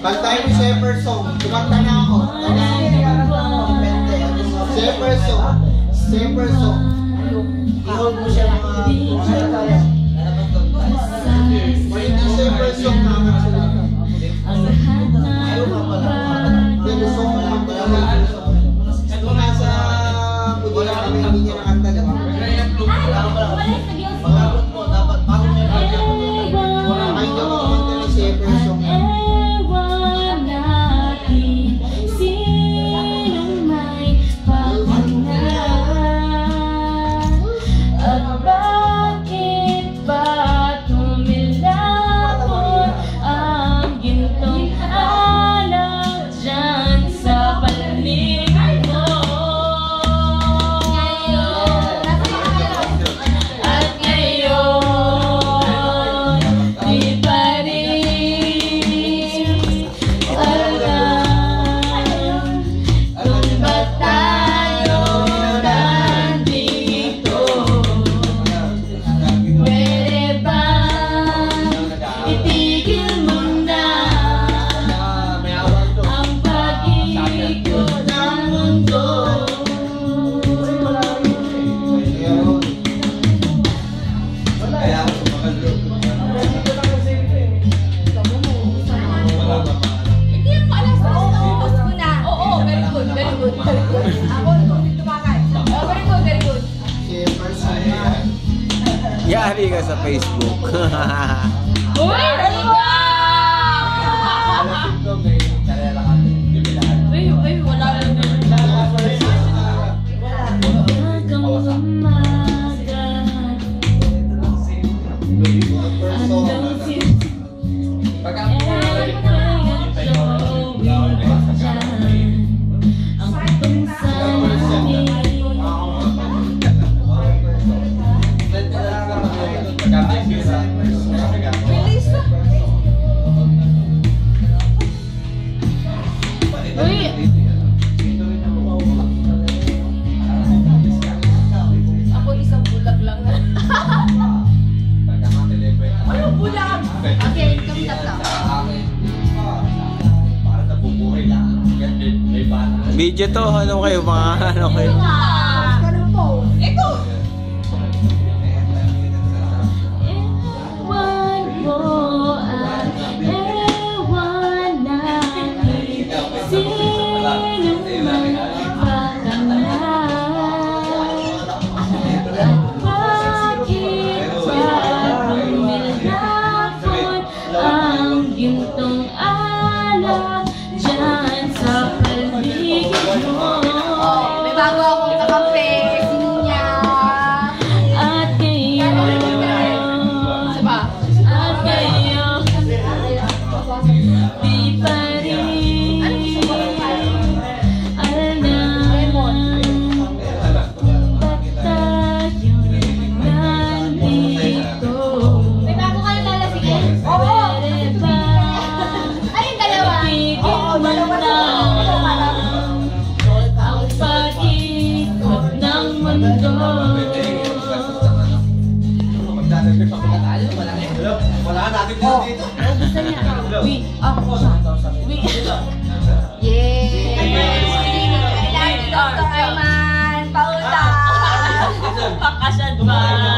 Kantahin mo Shepherd song. Kumanta na ako. Shepherd song. Shepherd song. I-hold mo siya mga... May hindi Shepherd song na ako sila. Ayaw nga pala. Hindi, gusto ko naman pala. Ito nasa... Wala kami hindi niya nakanta. Pagkakot mo, dapat bago niya ay hindi ako kumanta ni Shepherd song. Yari ka sa Facebook. Uy! Uy, wala lang din. Video to, ano kayo mga ano kayo? Ito! Wala natin dito. Wait, Yay! Dr. Ayman, pauta! Pakasad ba?